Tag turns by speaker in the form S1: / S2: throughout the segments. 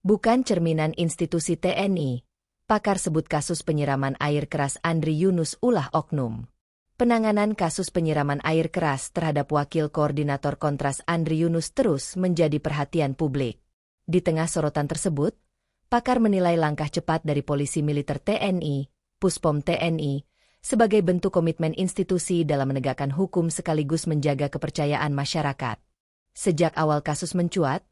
S1: bukan cerminan institusi TNI. Pakar sebut kasus penyiraman air keras Andri Yunus ulah oknum. Penanganan kasus penyiraman air keras terhadap Wakil Koordinator Kontras Andri Yunus terus menjadi perhatian publik. Di tengah sorotan tersebut, pakar menilai langkah cepat dari Polisi Militer TNI, Puspom TNI, sebagai bentuk komitmen institusi dalam menegakkan hukum sekaligus menjaga kepercayaan masyarakat. Sejak awal kasus mencuat,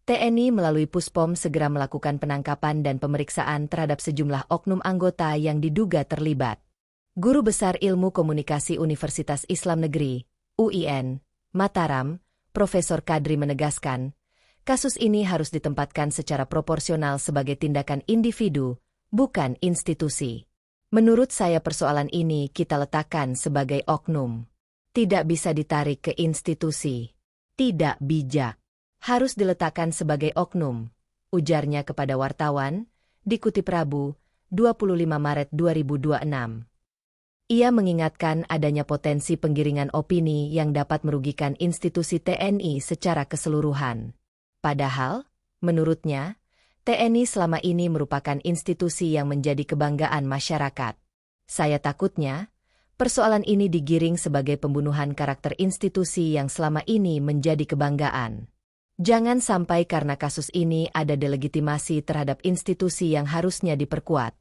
S1: TNI melalui Puspom segera melakukan penangkapan dan pemeriksaan terhadap sejumlah oknum anggota yang diduga terlibat. Guru Besar Ilmu Komunikasi Universitas Islam Negeri, UIN, Mataram, Profesor Kadri menegaskan, kasus ini harus ditempatkan secara proporsional sebagai tindakan individu, bukan institusi. Menurut saya persoalan ini kita letakkan sebagai oknum. Tidak bisa ditarik ke institusi. Tidak bijak. Harus diletakkan sebagai oknum, ujarnya kepada wartawan, dikutip Rabu, 25 Maret 2026. Ia mengingatkan adanya potensi penggiringan opini yang dapat merugikan institusi TNI secara keseluruhan. Padahal, menurutnya, TNI selama ini merupakan institusi yang menjadi kebanggaan masyarakat. Saya takutnya, persoalan ini digiring sebagai pembunuhan karakter institusi yang selama ini menjadi kebanggaan. Jangan sampai karena kasus ini ada delegitimasi terhadap institusi yang harusnya diperkuat,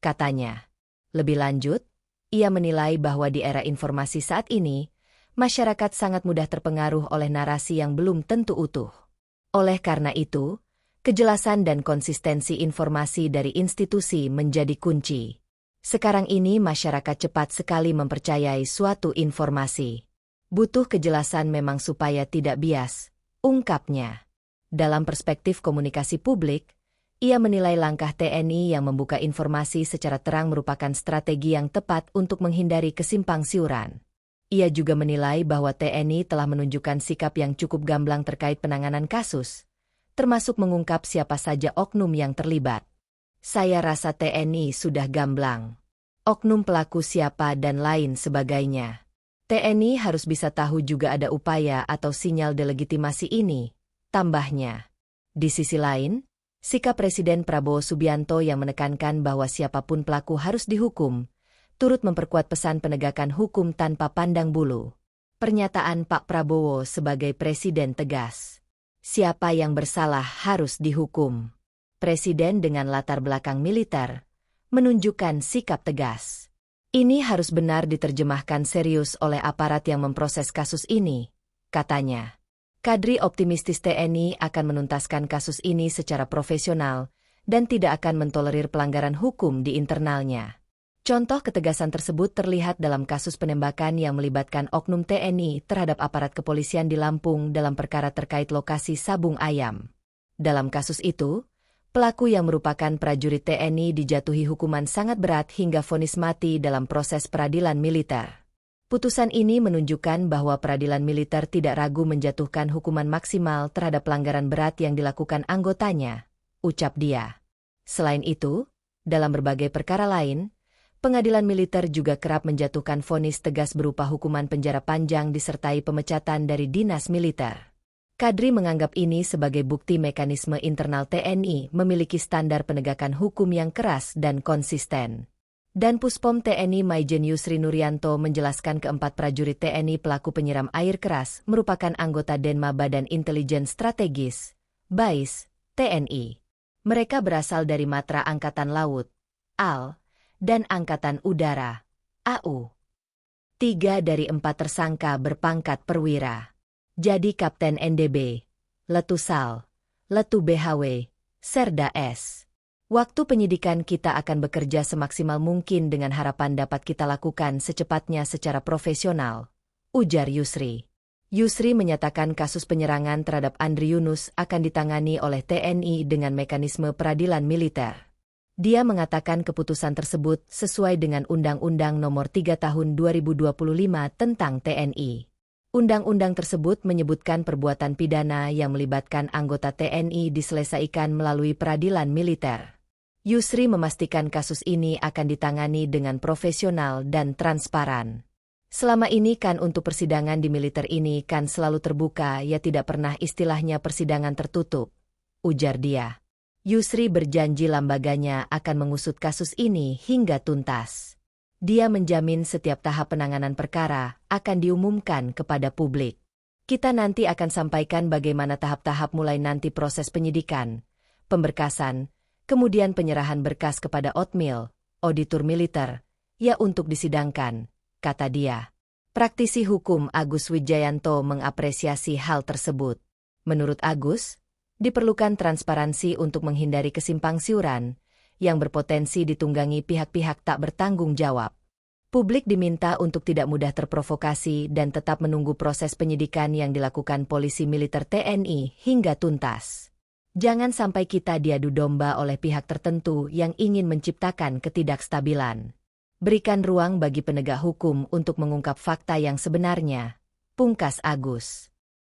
S1: katanya. Lebih lanjut, ia menilai bahwa di era informasi saat ini, masyarakat sangat mudah terpengaruh oleh narasi yang belum tentu utuh. Oleh karena itu, kejelasan dan konsistensi informasi dari institusi menjadi kunci. Sekarang ini masyarakat cepat sekali mempercayai suatu informasi. Butuh kejelasan memang supaya tidak bias, ungkapnya. Dalam perspektif komunikasi publik, ia menilai langkah TNI yang membuka informasi secara terang merupakan strategi yang tepat untuk menghindari kesimpangsiuran. Ia juga menilai bahwa TNI telah menunjukkan sikap yang cukup gamblang terkait penanganan kasus, termasuk mengungkap siapa saja oknum yang terlibat. Saya rasa TNI sudah gamblang. Oknum pelaku siapa dan lain sebagainya. TNI harus bisa tahu juga ada upaya atau sinyal delegitimasi ini, tambahnya. Di sisi lain, sikap Presiden Prabowo Subianto yang menekankan bahwa siapapun pelaku harus dihukum, turut memperkuat pesan penegakan hukum tanpa pandang bulu. Pernyataan Pak Prabowo sebagai Presiden tegas. Siapa yang bersalah harus dihukum. Presiden dengan latar belakang militer menunjukkan sikap tegas. Ini harus benar diterjemahkan serius oleh aparat yang memproses kasus ini, katanya. Kadri optimistis TNI akan menuntaskan kasus ini secara profesional dan tidak akan mentolerir pelanggaran hukum di internalnya. Contoh ketegasan tersebut terlihat dalam kasus penembakan yang melibatkan oknum TNI terhadap aparat kepolisian di Lampung dalam perkara terkait lokasi sabung ayam. Dalam kasus itu, pelaku yang merupakan prajurit TNI dijatuhi hukuman sangat berat hingga vonis mati dalam proses peradilan militer. Putusan ini menunjukkan bahwa peradilan militer tidak ragu menjatuhkan hukuman maksimal terhadap pelanggaran berat yang dilakukan anggotanya, ucap dia. Selain itu, dalam berbagai perkara lain, pengadilan militer juga kerap menjatuhkan vonis tegas berupa hukuman penjara panjang disertai pemecatan dari dinas militer. Kadri menganggap ini sebagai bukti mekanisme internal TNI memiliki standar penegakan hukum yang keras dan konsisten. Dan Puspom TNI Maijen Yusri Nuryanto menjelaskan keempat prajurit TNI pelaku penyiram air keras merupakan anggota Denma Badan Intelijen Strategis, BAIS, TNI. Mereka berasal dari Matra Angkatan Laut, AL, dan Angkatan Udara, AU. 3 dari 4 tersangka berpangkat perwira. Jadi Kapten NDB, Letusal, Letu BHW, Serda S. Waktu penyidikan kita akan bekerja semaksimal mungkin dengan harapan dapat kita lakukan secepatnya secara profesional, ujar Yusri. Yusri menyatakan kasus penyerangan terhadap Andri Yunus akan ditangani oleh TNI dengan mekanisme peradilan militer. Dia mengatakan keputusan tersebut sesuai dengan Undang-Undang Nomor 3 Tahun 2025 tentang TNI. Undang-undang tersebut menyebutkan perbuatan pidana yang melibatkan anggota TNI diselesaikan melalui peradilan militer. Yusri memastikan kasus ini akan ditangani dengan profesional dan transparan. Selama ini kan untuk persidangan di militer ini kan selalu terbuka, ya tidak pernah istilahnya persidangan tertutup, ujar dia. Yusri berjanji lembaganya akan mengusut kasus ini hingga tuntas. Dia menjamin setiap tahap penanganan perkara akan diumumkan kepada publik. Kita nanti akan sampaikan bagaimana tahap-tahap mulai nanti proses penyidikan, pemberkasan, kemudian penyerahan berkas kepada Otmil, auditor militer, ya untuk disidangkan, kata dia. Praktisi hukum Agus Wijayanto mengapresiasi hal tersebut. Menurut Agus, diperlukan transparansi untuk menghindari kesimpangsiuran yang berpotensi ditunggangi pihak-pihak tak bertanggung jawab. Publik diminta untuk tidak mudah terprovokasi dan tetap menunggu proses penyidikan yang dilakukan polisi militer TNI hingga tuntas. Jangan sampai kita diadu domba oleh pihak tertentu yang ingin menciptakan ketidakstabilan. Berikan ruang bagi penegak hukum untuk mengungkap fakta yang sebenarnya, pungkas Agus.